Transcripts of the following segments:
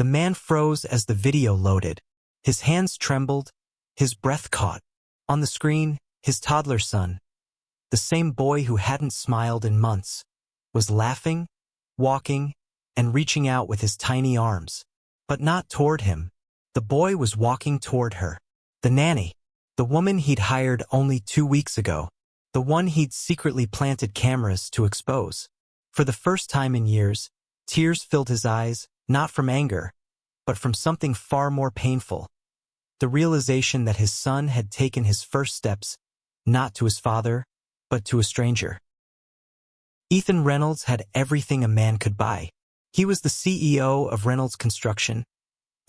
The man froze as the video loaded. His hands trembled, his breath caught. On the screen, his toddler son, the same boy who hadn't smiled in months, was laughing, walking, and reaching out with his tiny arms. But not toward him. The boy was walking toward her. The nanny. The woman he'd hired only 2 weeks ago. The one he'd secretly planted cameras to expose. For the first time in years, tears filled his eyes, not from anger, but from something far more painful. The realization that his son had taken his first steps, not to his father, but to a stranger. Ethan Reynolds had everything a man could buy. He was the CEO of Reynolds Construction,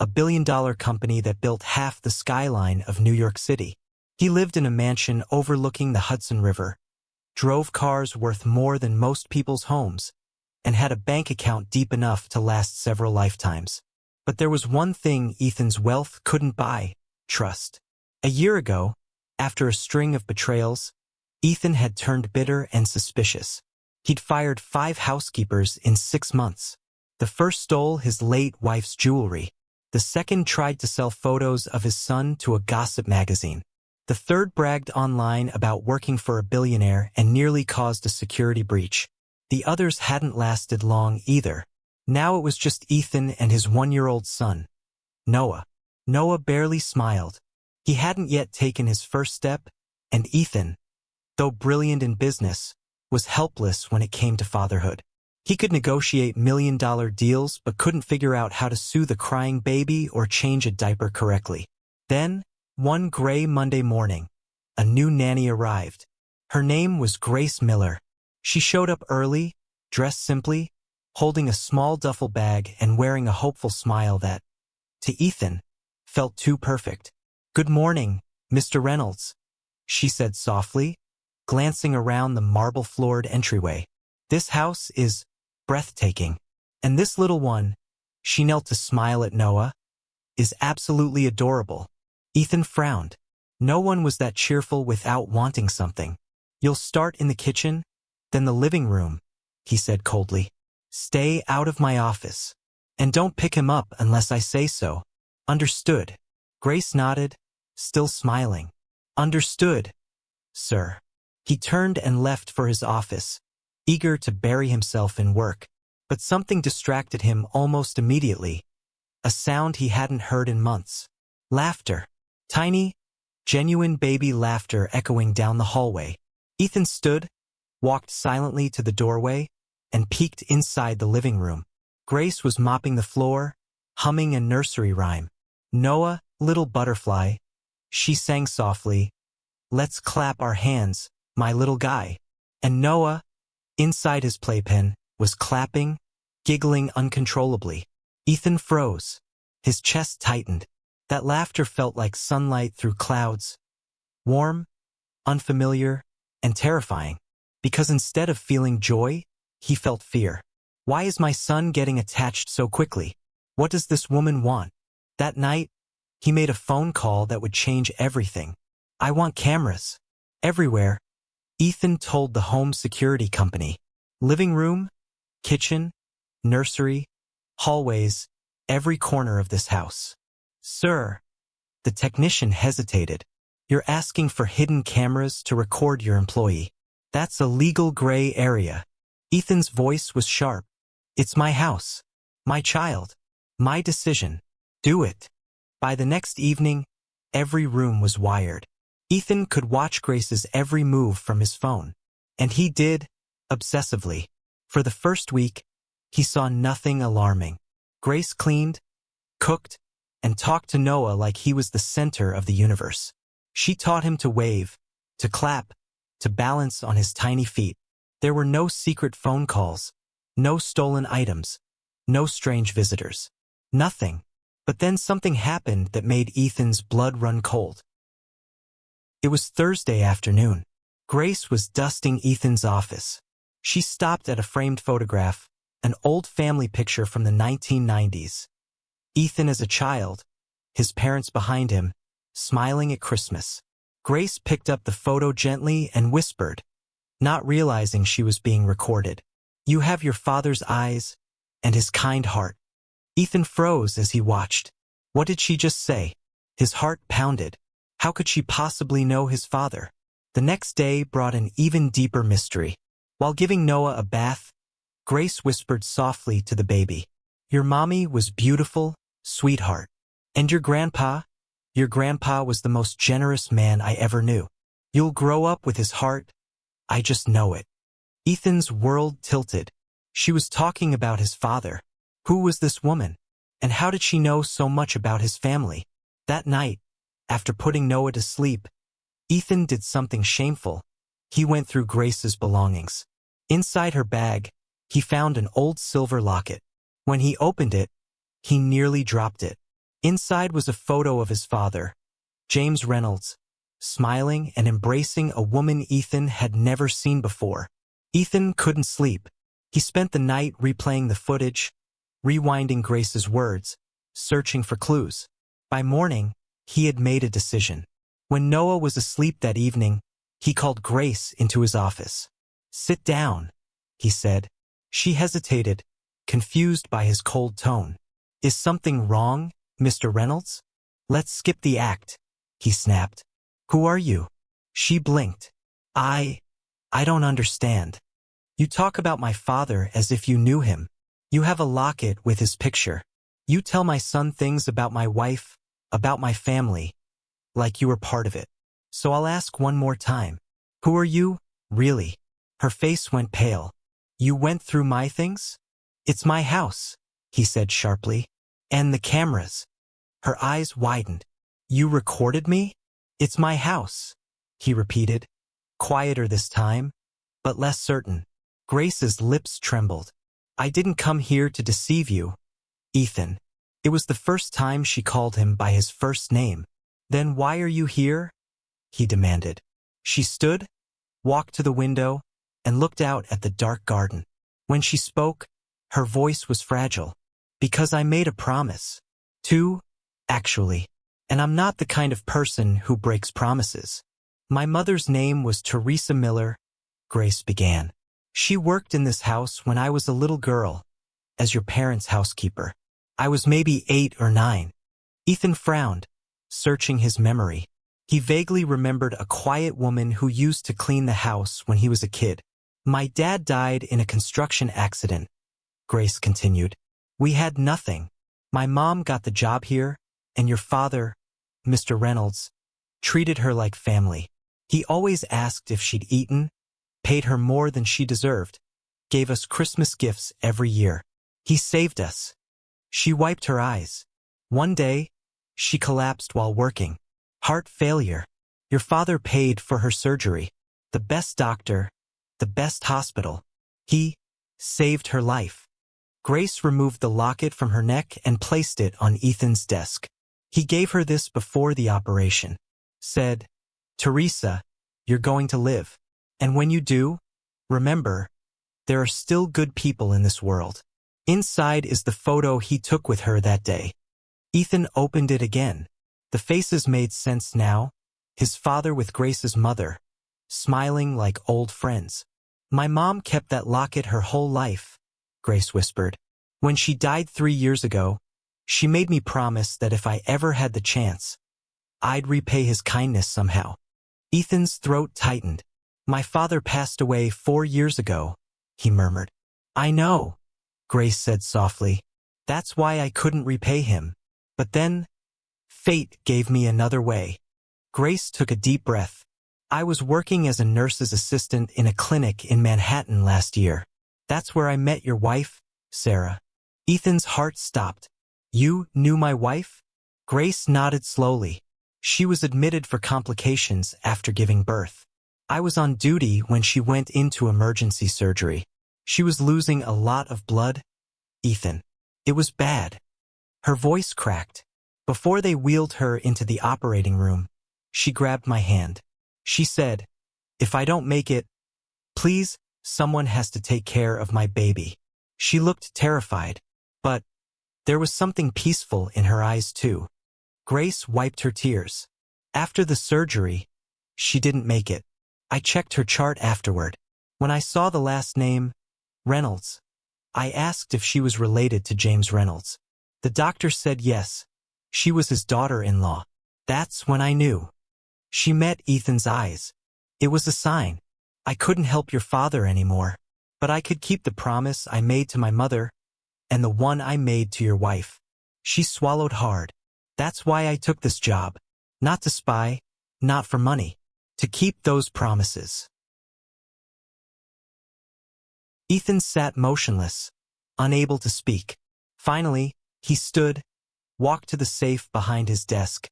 a billion-dollar company that built half the skyline of New York City. He lived in a mansion overlooking the Hudson River, drove cars worth more than most people's homes, and had a bank account deep enough to last several lifetimes. But there was one thing Ethan's wealth couldn't buy: trust. A year ago, after a string of betrayals, Ethan had turned bitter and suspicious. He'd fired 5 housekeepers in 6 months. The first stole his late wife's jewelry. The second tried to sell photos of his son to a gossip magazine. The third bragged online about working for a billionaire and nearly caused a security breach. The others hadn't lasted long either. Now it was just Ethan and his 1-year-old son, Noah. Noah barely smiled. He hadn't yet taken his first step, and Ethan, though brilliant in business, was helpless when it came to fatherhood. He could negotiate million-dollar deals but couldn't figure out how to soothe a crying baby or change a diaper correctly. Then, one gray Monday morning, a new nanny arrived. Her name was Grace Miller. She showed up early, dressed simply, holding a small duffel bag and wearing a hopeful smile that, to Ethan, felt too perfect. "Good morning, Mr. Reynolds," she said softly, glancing around the marble-floored entryway. "This house is breathtaking. And this little one," she knelt to smile at Noah, "is absolutely adorable." Ethan frowned. No one was that cheerful without wanting something. "You'll start in the kitchen, then the living room," he said coldly. "Stay out of my office. And don't pick him up unless I say so. Understood?" Grace nodded, still smiling. "Understood, sir." He turned and left for his office, eager to bury himself in work. But something distracted him almost immediately. A sound he hadn't heard in months. Laughter. Tiny, genuine baby laughter echoing down the hallway. Ethan stood, walked silently to the doorway, and peeked inside the living room. Grace was mopping the floor, humming a nursery rhyme. "Noah, little butterfly," she sang softly, "let's clap our hands, my little guy." And Noah, inside his playpen, was clapping, giggling uncontrollably. Ethan froze. His chest tightened. That laughter felt like sunlight through clouds. Warm, unfamiliar, and terrifying. Because instead of feeling joy, he felt fear. Why is my son getting attached so quickly? What does this woman want? That night, he made a phone call that would change everything. "I want cameras. Everywhere," Ethan told the home security company. "Living room, kitchen, nursery, hallways, every corner of this house." "Sir," the technician hesitated. "You're asking for hidden cameras to record your employee. That's a legal gray area." Ethan's voice was sharp. "It's my house, my child, my decision. Do it." By the next evening, every room was wired. Ethan could watch Grace's every move from his phone. And he did, obsessively. For the first week, he saw nothing alarming. Grace cleaned, cooked, and talked to Noah like he was the center of the universe. She taught him to wave, to clap, to balance on his tiny feet. There were no secret phone calls, no stolen items, no strange visitors. Nothing. But then something happened that made Ethan's blood run cold. It was Thursday afternoon. Grace was dusting Ethan's office. She stopped at a framed photograph, an old family picture from the 1990s. Ethan as a child, his parents behind him, smiling at Christmas. Grace picked up the photo gently and whispered, not realizing she was being recorded, "You have your father's eyes and his kind heart." Ethan froze as he watched. What did she just say? His heart pounded. How could she possibly know his father? The next day brought an even deeper mystery. While giving Noah a bath, Grace whispered softly to the baby, "Your mommy was beautiful, sweetheart. And your grandpa? Your grandpa was the most generous man I ever knew. You'll grow up with his heart. I just know it." Ethan's world tilted. She was talking about his father. Who was this woman? And how did she know so much about his family? That night, after putting Noah to sleep, Ethan did something shameful. He went through Grace's belongings. Inside her bag, he found an old silver locket. When he opened it, he nearly dropped it. Inside was a photo of his father, James Reynolds, smiling and embracing a woman Ethan had never seen before. Ethan couldn't sleep. He spent the night replaying the footage, rewinding Grace's words, searching for clues. By morning, he had made a decision. When Noah was asleep that evening, he called Grace into his office. "Sit down," he said. She hesitated, confused by his cold tone. "Is something wrong, Mr. Reynolds?" "Let's skip the act," he snapped. "Who are you?" She blinked. I don't understand. You talk about my father as if you knew him. You have a locket with his picture. You tell my son things about my wife, about my family, like you were part of it. So I'll ask one more time. Who are you, really?" Her face went pale. "You went through my things?" "It's my house," he said sharply. "And the cameras." Her eyes widened. "You recorded me?" "It's my house," he repeated, quieter this time, but less certain. Grace's lips trembled. "I didn't come here to deceive you, Ethan." It was the first time she called him by his first name. "Then why are you here?" he demanded. She stood, walked to the window, and looked out at the dark garden. When she spoke, her voice was fragile. "Because I made a promise. To, actually. And I'm not the kind of person who breaks promises." "My mother's name was Teresa Miller," Grace began. "She worked in this house when I was a little girl, as your parents' housekeeper. I was maybe 8 or 9. Ethan frowned, searching his memory. He vaguely remembered a quiet woman who used to clean the house when he was a kid. "My dad died in a construction accident," Grace continued. "We had nothing. My mom got the job here, and your father, Mr. Reynolds, treated her like family. He always asked if she'd eaten, paid her more than she deserved, gave us Christmas gifts every year. He saved us." She wiped her eyes. "One day, she collapsed while working. Heart failure. Your father paid for her surgery. The best doctor, the best hospital. He saved her life." Grace removed the locket from her neck and placed it on Ethan's desk. "He gave her this before the operation. Said, 'Teresa, you're going to live. And when you do, remember, there are still good people in this world.'" Inside is the photo he took with her that day. Ethan opened it again. The faces made sense now. His father with Grace's mother, smiling like old friends. "My mom kept that locket her whole life," Grace whispered. "When she died 3 years ago, she made me promise that if I ever had the chance, I'd repay his kindness somehow." Ethan's throat tightened. "My father passed away 4 years ago," he murmured. "I know," Grace said softly. "That's why I couldn't repay him. But then, fate gave me another way." Grace took a deep breath. "I was working as a nurse's assistant in a clinic in Manhattan last year. That's where I met your wife, Sarah." Ethan's heart stopped. "You knew my wife?" Grace nodded slowly. "She was admitted for complications after giving birth. I was on duty when she went into emergency surgery. She was losing a lot of blood, Ethan. It was bad." Her voice cracked. Before they wheeled her into the operating room, she grabbed my hand. She said, "If I don't make it, please, someone has to take care of my baby." She looked terrified, but there was something peaceful in her eyes too. Grace wiped her tears. "After the surgery, she didn't make it. I checked her chart afterward. When I saw the last name, Reynolds, I asked if she was related to James Reynolds. The doctor said yes. She was his daughter-in-law. That's when I knew. She met Ethan's eyes. It was a sign. I couldn't help your father anymore, but I could keep the promise I made to my mother and the one I made to your wife. She swallowed hard. That's why I took this job. Not to spy, not for money. To keep those promises. Ethan sat motionless, unable to speak. Finally, he stood, walked to the safe behind his desk,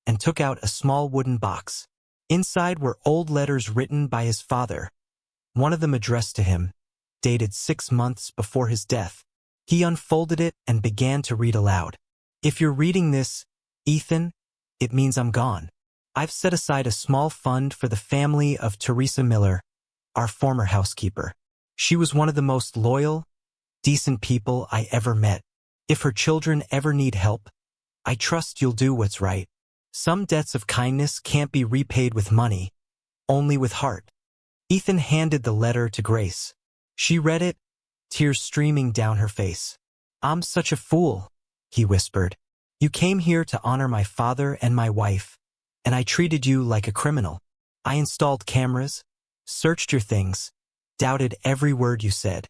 and took out a small wooden box. Inside were old letters written by his father, one of them addressed to him, dated 6 months before his death. He unfolded it and began to read aloud. If you're reading this, Ethan, it means I'm gone. I've set aside a small fund for the family of Teresa Miller, our former housekeeper. She was one of the most loyal, decent people I ever met. If her children ever need help, I trust you'll do what's right. Some debts of kindness can't be repaid with money, only with heart. Ethan handed the letter to Grace. She read it, tears streaming down her face. I'm such a fool, he whispered. You came here to honor my father and my wife, and I treated you like a criminal. I installed cameras, searched your things, doubted every word you said.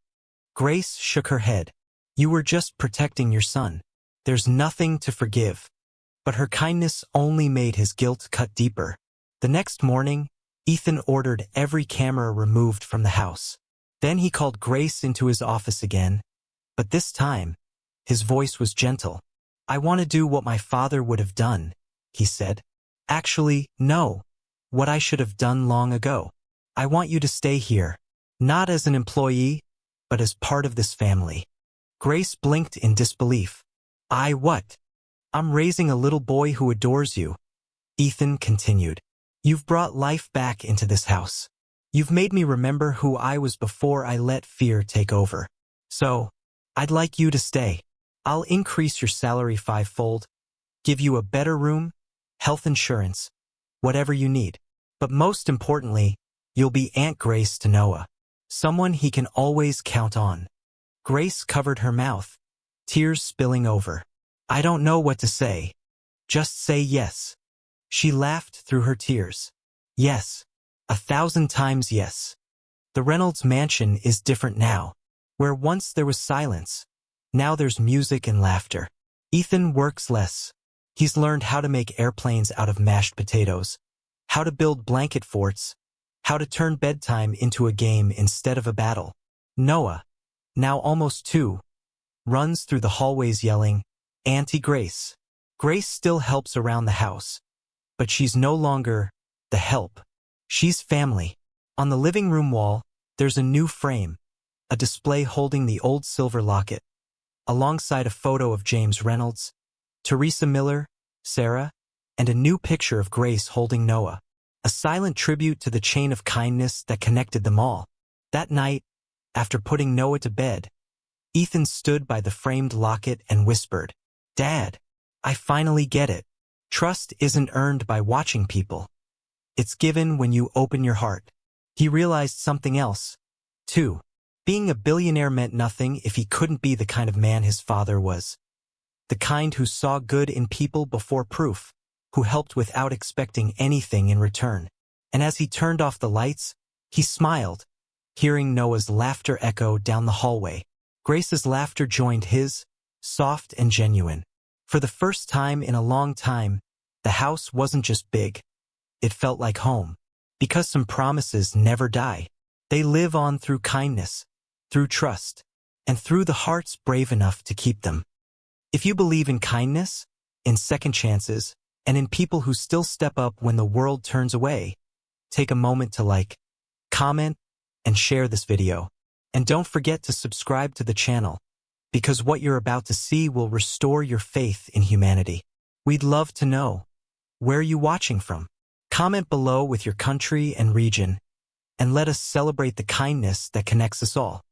Grace shook her head. You were just protecting your son. There's nothing to forgive. But her kindness only made his guilt cut deeper. The next morning, Ethan ordered every camera removed from the house. Then he called Grace into his office again, but this time, his voice was gentle. I want to do what my father would have done, he said. Actually, no, what I should have done long ago. I want you to stay here, not as an employee, but as part of this family. Grace blinked in disbelief. What? I'm raising a little boy who adores you. Ethan continued. You've brought life back into this house. You've made me remember who I was before I let fear take over. So, I'd like you to stay. I'll increase your salary 5-fold, give you a better room, health insurance, whatever you need. But most importantly, you'll be Aunt Grace to Noah, someone he can always count on. Grace covered her mouth, tears spilling over. I don't know what to say. Just say yes. She laughed through her tears. Yes. 1,000 times yes. The Reynolds mansion is different now. Where once there was silence, now there's music and laughter. Ethan works less. He's learned how to make airplanes out of mashed potatoes, how to build blanket forts, how to turn bedtime into a game instead of a battle. Noah, now almost 2, runs through the hallways yelling, Auntie Grace. Grace still helps around the house, but she's no longer the help. She's family. On the living room wall, there's a new frame, a display holding the old silver locket, alongside a photo of James Reynolds, Teresa Miller, Sarah, and a new picture of Grace holding Noah, a silent tribute to the chain of kindness that connected them all. That night, after putting Noah to bed, Ethan stood by the framed locket and whispered, Dad, I finally get it. Trust isn't earned by watching people. It's given when you open your heart. He realized something else, too. Being a billionaire meant nothing if he couldn't be the kind of man his father was. The kind who saw good in people before proof, who helped without expecting anything in return. And as he turned off the lights, he smiled, hearing Noah's laughter echo down the hallway. Grace's laughter joined his, soft and genuine. For the first time in a long time, the house wasn't just big. It felt like home. Because some promises never die. They live on through kindness, through trust, and through the hearts brave enough to keep them. If you believe in kindness, in second chances, and in people who still step up when the world turns away, take a moment to like, comment, and share this video. And don't forget to subscribe to the channel, because what you're about to see will restore your faith in humanity. We'd love to know, where are you watching from? Comment below with your country and region, and let us celebrate the kindness that connects us all.